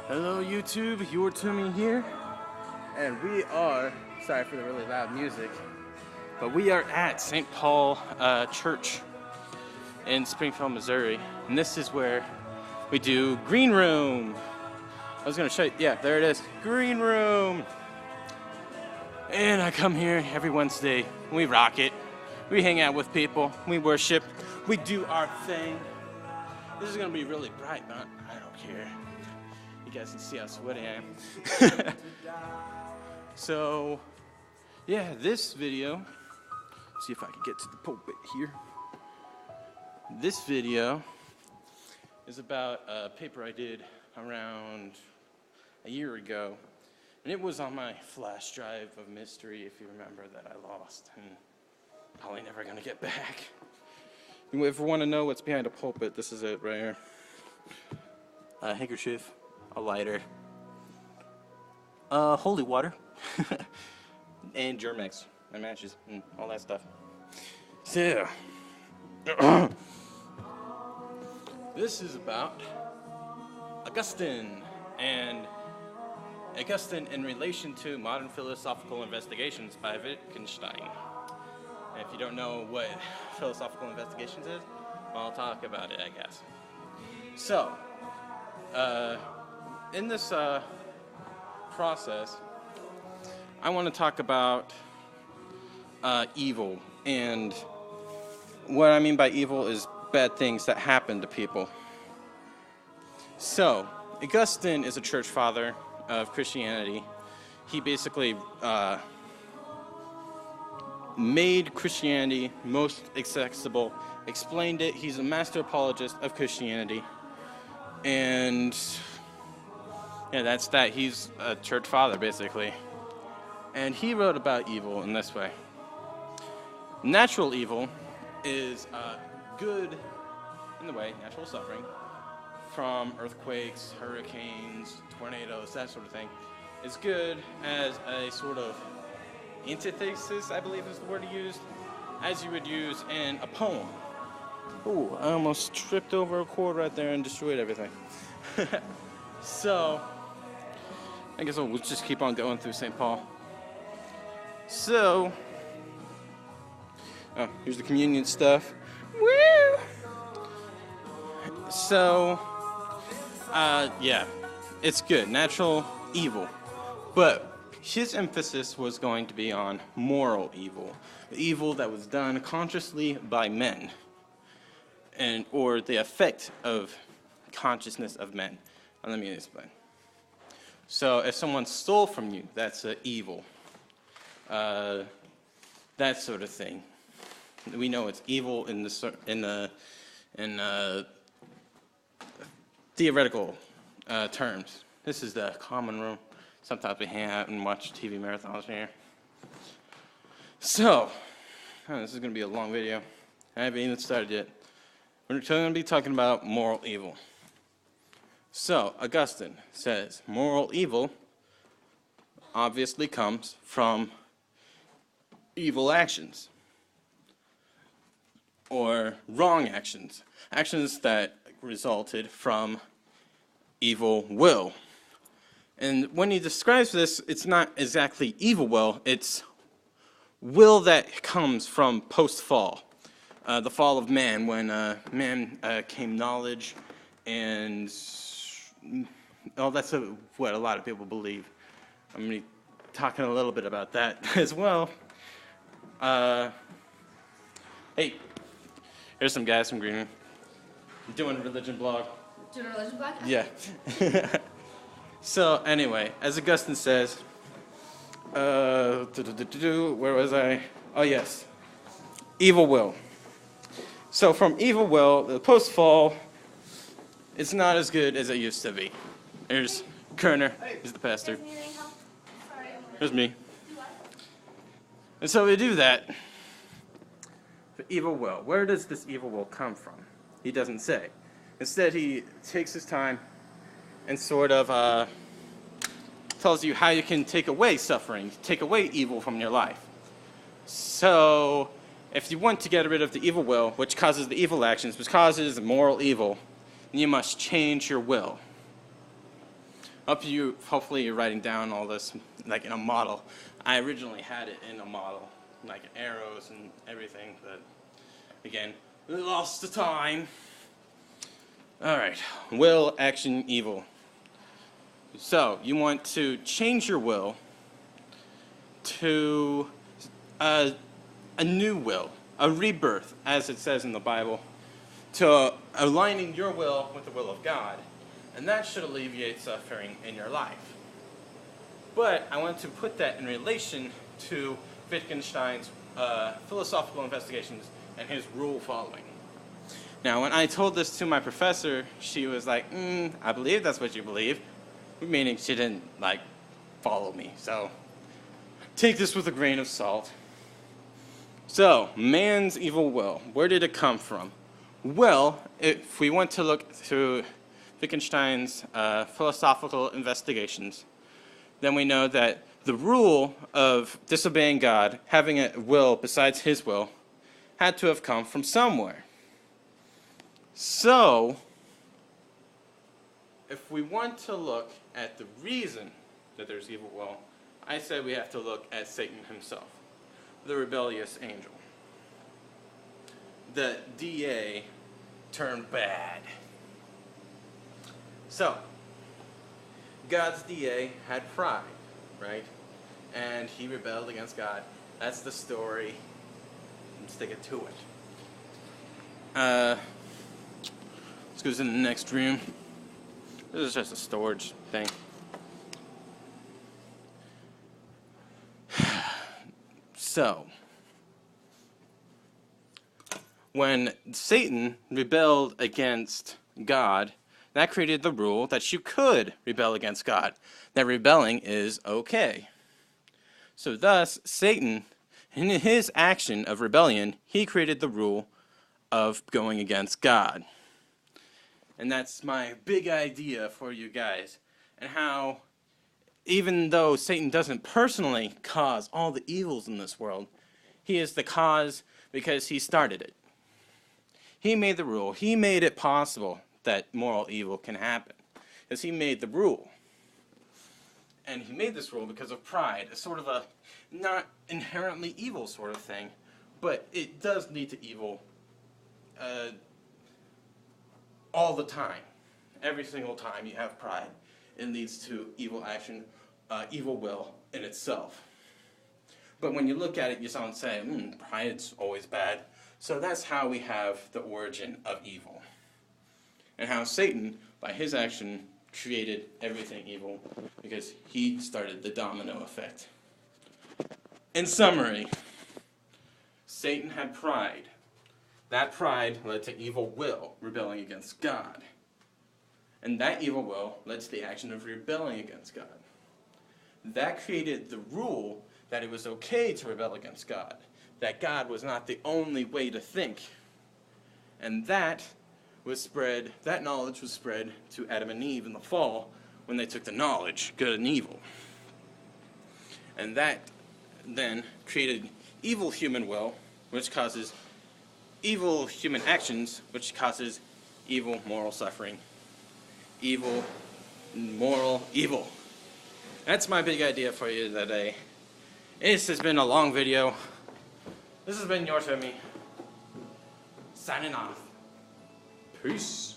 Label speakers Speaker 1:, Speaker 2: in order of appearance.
Speaker 1: Hello YouTube, you're Timmy here, and we are, sorry for the really loud music, but we are at St. Paul Church in Springfield, Missouri, and this is where we do Green Room. I was going to show you, yeah, there it is, Green Room. And I come here every Wednesday, we rock it, we hang out with people, we worship, we do our thing. This is going to be really bright, but I don't care. You guys can see how sweaty I am. So, yeah, this video, let's see if I can get to the pulpit here. This video is about a paper I did around a year ago. And it was on my flash drive of mystery, if you remember, that I lost and probably never going to get back. If you ever want to know what's behind a pulpit, this is it right here. A handkerchief. A lighter, holy water, and Germex, and matches, and all that stuff. So, this is about Augustine, and Augustine in relation to modern philosophical investigations by Wittgenstein. And if you don't know what philosophical investigations is, well, I'll talk about it, I guess. So, in this process, I want to talk about evil, and what I mean by evil is bad things that happen to people. So, Augustine is a church father of Christianity. He basically made Christianity most accessible, explained it. He's a master apologist of Christianity, and yeah, that's that. He's a church father, basically. And he wrote about evil in this way. Natural evil is good in the way, natural suffering, from earthquakes, hurricanes, tornadoes, that sort of thing, is good as a sort of antithesis, I believe is the word he used, as you would use in a poem. Ooh, I almost tripped over a cord right there and destroyed everything. So, I guess we'll just keep on going through St. Paul. So, here's the communion stuff. Woo! So, yeah, it's good. Natural evil. But his emphasis was going to be on moral evil. Evil that was done consciously by men. Or the effect of consciousness of men. Let me explain. So if someone stole from you, that's evil. That sort of thing. We know it's evil in theoretical terms. This is the common room. Sometimes we hang out and watch TV marathons here. So, this is going to be a long video. I haven't even started yet. We're going to be talking about moral evil. So, Augustine says moral evil obviously comes from evil actions or wrong actions, actions that resulted from evil will. And when he describes this, it's not exactly evil will, it's will that comes from post-fall, the fall of man, when man came knowledge and that's what a lot of people believe. I'm going to be talking a little bit about that as well. Hey, here's some guys from Green Room. Doing a religion blog.
Speaker 2: Doing a religion blog?
Speaker 1: Yeah. So anyway, as Augustine says, where was I? Oh yes, evil will. So from evil will, the post-fall, it's not as good as it used to be. Here's Kerner, he's the pastor. Here's me. And so we do that. The evil will. Where does this evil will come from? He doesn't say. Instead, he takes his time and sort of tells you how you can take away suffering, take away evil from your life. So, if you want to get rid of the evil will, which causes the evil actions, which causes moral evil, then you must change your will. Hopefully you're writing down all this like in a model. I originally had it in a model, like arrows and everything, but again, lost the time. Alright, will, action, evil. So, you want to change your will to a new will, a rebirth, as it says in the Bible, to aligning your will with the will of God. And that should alleviate suffering in your life. But I want to put that in relation to Wittgenstein's philosophical investigations and his rule following. Now, when I told this to my professor, she was like, I believe that's what you believe. Meaning she didn't, like, follow me. So, take this with a grain of salt. So, man's evil will. Where did it come from? Well, if we want to look through Wittgenstein's philosophical investigations, then we know that the rule of disobeying God, having a will besides his will, had to have come from somewhere. So, if we want to look at the reason that there's evil will, I said we have to look at Satan himself, the rebellious angel. The DA turned bad. So, God's DA had pride, right? And he rebelled against God. That's the story. Let's stick it to it. Let's go to the next room. This is just a storage thing. So, when Satan rebelled against God, that created the rule that you could rebel against God, that rebelling is okay. So thus, Satan, in his action of rebellion, he created the rule of going against God. And that's my big idea for you guys, and how even though Satan doesn't personally cause all the evils in this world, he is the cause because he started it. He made the rule. He made it possible that moral evil can happen, because he made the rule. And he made this rule because of pride, a sort of a not inherently evil sort of thing, but it does lead to evil all the time. Every single time you have pride, it leads to evil action, evil will in itself. But when you look at it, you don't say, pride's always bad. So that's how we have the origin of evil. And how Satan, by his action, created everything evil, because he started the domino effect. In summary, Satan had pride. That pride led to evil will, rebelling against God. And that evil will led to the action of rebelling against God. That created the rule that it was okay to rebel against God, that God was not the only way to think. And that knowledge was spread to Adam and Eve in the fall when they took the knowledge, good and evil. And that then created evil human will, which causes evil human actions, which causes evil moral suffering. Evil, moral, evil. That's my big idea for you today. This has been a long video. This has been your Timmy, signing off. Peace.